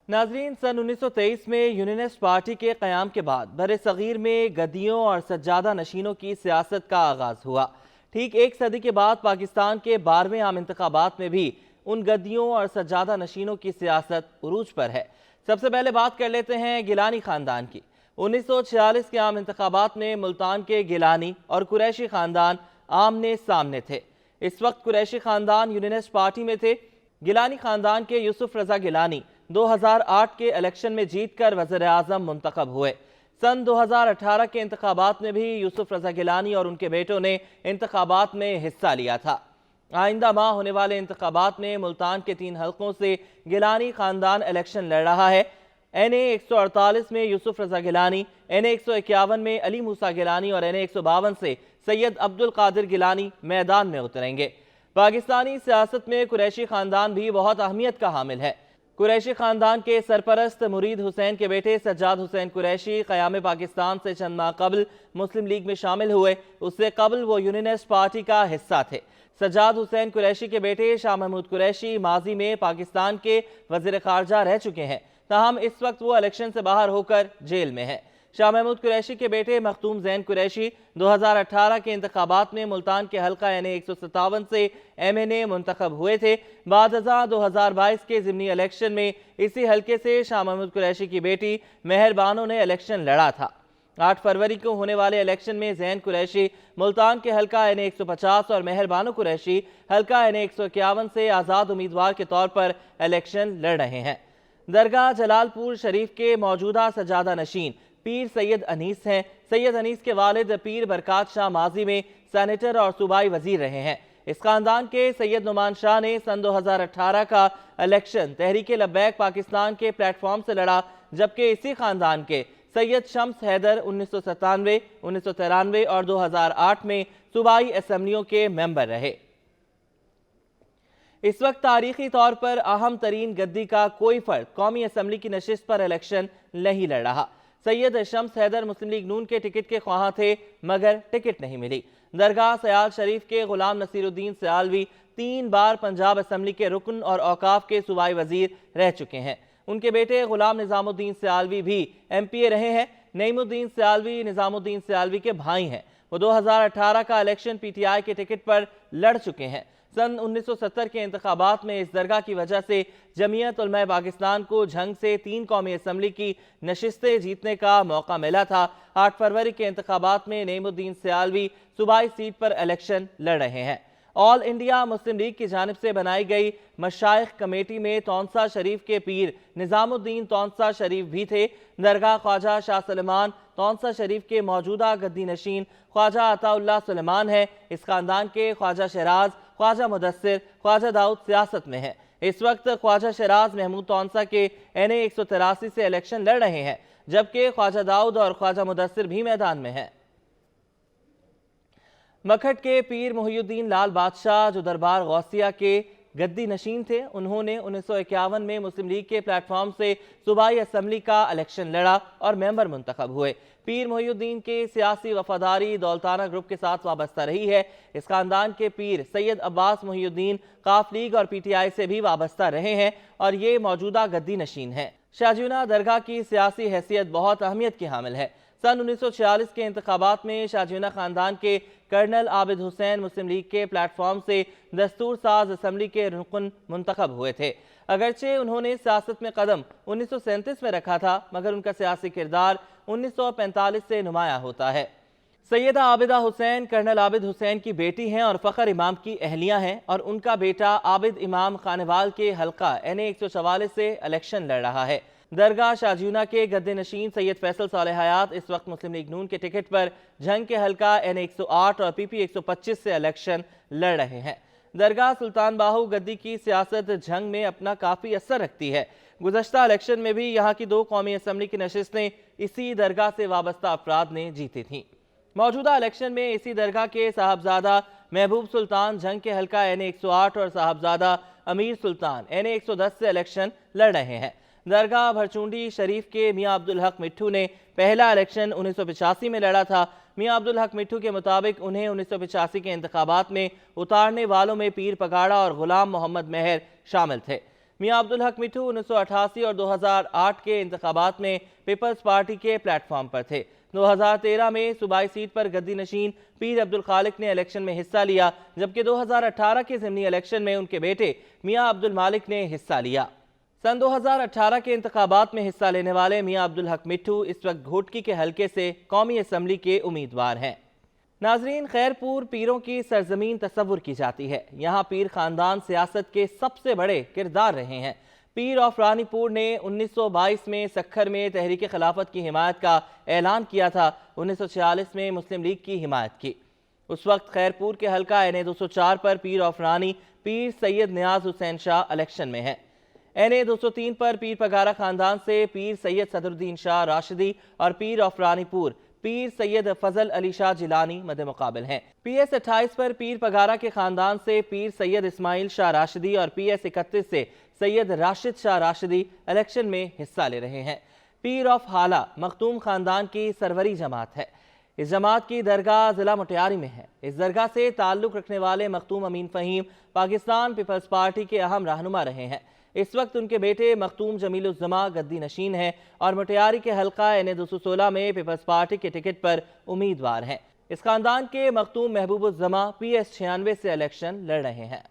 नाजरीन, सन 1923 में unionist party के क़याम के बाद बर सग़ीर में गद्दियों और सज्जादा नशीनों की सियासत का आगाज़ हुआ। ठीक एक सदी के बाद पाकिस्तान के 12वें आम इंतखाबात में भी उन गद्दियों और सज्जादा नशीनों की सियासत उरूज पर है। सबसे पहले बात कर लेते हैं गिलानी ख़ानदान की। 1946 के आम इंतखाबात में मुल्तान के गिलानी और कुरैशी ख़ानदान आमने सामने थे। इस वक्त कुरैशी ख़ानदान यूनियनिस्ट पार्टी में थे। गिलानी ख़ानदान के यूसुफ रज़ा गिलानी 2008 के इलेक्शन में जीतकर वज़ीर-ए-आज़म मुंतखब हुए। सन 2018 के इंतखाबात में भी यूसुफ रज़ा गिलानी और उनके बेटों ने इंतखाबात में हिस्सा लिया था। आइंदा माह होने वाले इंतखाबात में मुल्तान के 3 हल्कों से गिलानी ख़ानदान इलेक्शन लड़ रहा है। NA 148 में यूसुफ रज़ा गिलानी, NA 151 में अली मूसा गिलानी और NA 152 से सैयद अब्दुल कादिर गिलानी मैदान में उतरेंगे। पाकिस्तानी सियासत में कुरैशी ख़ानदान भी बहुत अहमियत का हामिल है। कुरैशी ख़ानदान के सरपरस्त मुरीद हुसैन के बेटे सज्जाद हुसैन कुरैशी क़याम पाकिस्तान से चंद माह कबल मुस्लिम लीग में शामिल हुए। उससे कबल वो यूनियनिस्ट पार्टी का हिस्सा थे। सज्जाद हुसैन कुरैशी के बेटे शाह महमूद कुरैशी माजी में पाकिस्तान के वज़ीर ख़ारजा रह चुके हैं, ताहम इस वक्त वो इलेक्शन से बाहर होकर जेल में है। शाह महमूद कुरैशी के बेटे मखदूम ज़ैन कुरैशी 2018 के इंतखाबात में मुल्तान के हल्का NA 157 से MNA मुंतखब हुए थे। बाद 2022 के ज़िमनी इलेक्शन में इसी हल्के से शाह महमूद कुरैशी की बेटी मेहरबानो ने इलेक्शन लड़ा था। 8 फरवरी को होने वाले इलेक्शन में ज़ैन कुरैशी मुल्तान के हल्का NA 150 और मेहरबानो कुरैशी हल्का NA 151 से आज़ाद उम्मीदवार के तौर पर इलेक्शन लड़ रहे हैं। दरगाह जलालपुर शरीफ के मौजूदा सजादा नशीन पीर सैयद अनीस हैं। सैयद अनीस के वालिद पीर बरकात शाह माजी में सेनेटर और सूबाई वजीर रहे हैं। इस खानदान के सैयद नुमान शाह ने सन 2018 का इलेक्शन तहरीक लब्बैक पाकिस्तान के प्लेटफॉर्म से लड़ा, जबकि इसी खानदान के सैयद शम्स हैदर 1997, 1993 और 2008 में सूबाई असम्बलियों के मेंबर रहे। इस वक्त तारीखी तौर पर अहम तरीन गद्दी का कोई फर्द कौमी असम्बली की नशिस्त पर इलेक्शन नहीं लड़ रहा। सैयद शम्स हैदर मुस्लिम लीग नून के टिकट के ख्वाहां थे, मगर टिकट नहीं मिली। दरगाह सयाल शरीफ के गुलाम नसीरुद्दीन सयालवी 3 बार पंजाब असम्बली के रुकन और औकाफ के सूबाई वजीर रह चुके हैं। उनके बेटे गुलाम निजामुद्दीन सयालवी भी MPA रहे हैं। नईमुद्दीन सयालवी निजामुद्दीन सयालवी के भाई हैं। वो 2018 का इलेक्शन PTI के टिकट पर लड़ चुके हैं। सन 1970 के इंतखाबात में इस दरगाह की वजह से जमीयत उलमा पाकिस्तान को झंग से 3 कौमी असम्बली की नशिस्तें जीतने का मौका मिला था। 8 फरवरी के इंतखाबात में नईमुद्दीन सयालवी सूबाई सीट पर इलेक्शन लड़ रहे हैं। ऑल इंडिया मुस्लिम लीग की जानिब से बनाई गई मशाइख कमेटी में तौंसा शरीफ के पीर निजामुद्दीन तौंसा शरीफ भी थे। दरगाह ख्वाजा शाह सलेमान तौंसा शरीफ के मौजूदा गद्दी नशीन ख्वाजा अताउल्लाह सुलेमान है। इस खानदान के ख्वाजा शराज, ख्वाजा मुदस्सिर, ख्वाजा दाऊद सियासत में है। इस वक्त ख्वाजा शराज महमूद तौंसा के NA 183 से इलेक्शन लड़ रहे हैं, जबकि ख्वाजा दाऊद और ख्वाजा मुदस्सिर भी मैदान में है। मखट के पीर मुहियुद्दीन लाल बादशाह जो दरबार गौसिया के गद्दी नशीन थे, उन्होंने 1951 में मुस्लिम लीग के प्लेटफॉर्म से सूबाई असम्बली का इलेक्शन लड़ा और मेंबर मुंतखब हुए। पीर मुहियुद्दीन के सियासी वफादारी दौलताना ग्रुप के साथ वाबस्ता रही है। इस खानदान के पीर सैयद अब्बास मुहियुद्दीन काफ लीग और PTI से भी वाबस्ता रहे हैं और ये मौजूदा गद्दी नशीन हैं। शाहजीना दरगाह की सियासी हैसियत बहुत अहमियत की हामिल है। सन 1946 के इंतखाबात में शाहजीना खानदान के कर्नल आबिद हुसैन मुस्लिम लीग के प्लेटफॉर्म से दस्तूर साज असम्बली के रुकन मुंतखब हुए थे। अगरचे उन्होंने सियासत में कदम 1937 में रखा था, मगर उनका सियासी किरदार 1945 से नुमाया होता है। सैयदा आबिदा हुसैन कर्नल आबिद हुसैन की बेटी हैं और फ़खर इमाम की अहलिया हैं, और उनका बेटा आबिद इमाम खानेवाल के हल्का NA 144 से इलेक्शन लड़ रहा है। दरगाह शाहजीना के गद्दे नशीन सैयद फैसल सालेह हयात इस वक्त मुस्लिम लीग नून के टिकट पर झंग के हल्का NA 108 और PP 125 से इलेक्शन लड़ रहे हैं। दरगाह सुल्तान बाहू गद्दी की सियासत झंग में अपना काफ़ी असर रखती है। गुज़श्ता इलेक्शन में भी यहाँ की 2 कौमी असम्बली की नशिस्तें इसी दरगाह से वाबस्ता अफराद ने जीती थीं। मौजूदा इलेक्शन में इसी दरगाह के साहबजादा महबूब सुल्तान झंग के हल्का NA 108 और साहबजादा अमीर सुल्तान NA 110 से इलेक्शन लड़ रहे हैं। दरगाह भरचूंडी शरीफ के मियाँ अब्दुल हक मिट्ठू ने पहला इलेक्शन 1985 में लड़ा था। मियाँ अब्दुल हक मिट्ठू के मुताबिक उन्हें 1985 के इंतखाबात में उतारने वालों में पीर पगाड़ा और गुलाम मोहम्मद मेहर शामिल थे। मियां अब्दुल हक मिठू 1988 और 2008 के इंतखाबात में पीपल्स पार्टी के प्लेटफॉर्म पर थे। 2013 में सूबाई सीट पर गद्दी नशीन पीर अब्दुल खालिक ने इलेक्शन में हिस्सा लिया, जबकि 2018 के ज़िमनी इलेक्शन में उनके बेटे मियां अब्दुल मालिक ने हिस्सा लिया। सन 2018 के इंतखाबात में हिस्सा लेने वाले मियां अब्दुल हक मिठू इस वक्त घोटकी के हलके से कौमी असम्बली के उम्मीदवार हैं। नाजरीन, खैरपुर पीरों की सरजमीन तस्वुर की जाती है। यहाँ पीर खानदान सियासत के सबसे बड़े किरदार रहे हैं। पीर ऑफ रानीपुर ने 1922 में सखर में तहरीक खिलाफत की हिमायत का ऐलान किया था। 1946 में मुस्लिम लीग की हिमायत की। उस वक्त खैरपुर के हलका NA 204 पर पीर of Rani Pir Syed Niyaz Hussain Shah election में है। NA 203 पर पीर पगारा खानदान से पीर सैयद सदरुद्दीन शाह राशिदी और पीर ऑफ रानीपुर पीर सैयद फजल अली शाह जिलानी मद मुकाबिल हैं। PS 28 पर पीर पगारा के खानदान से पीर सैयद इस्माइल शाह राशिदी और PS 31 से सैयद राशिद शाह राशिदी इलेक्शन में हिस्सा ले रहे हैं। पीर ऑफ हाला मखतूम खानदान की सरवरी जमात है। इस जमात की दरगाह जिला मोटियारी में है। इस दरगाह से ताल्लुक रखने वाले मखतूम अमीन फ़हीम पाकिस्तान पीपल्स पार्टी के अहम रहनुमा रहे हैं। इस वक्त उनके बेटे मखतूम जमीलुज़्ज़मा गद्दी नशीन हैं और मोटियारी के हलका NA 216 में पीपल्स पार्टी के टिकट पर उम्मीदवार हैं। इस खानदान के मखतूम महबूबुज़्ज़मा PS 96 से इलेक्शन लड़ रहे हैं।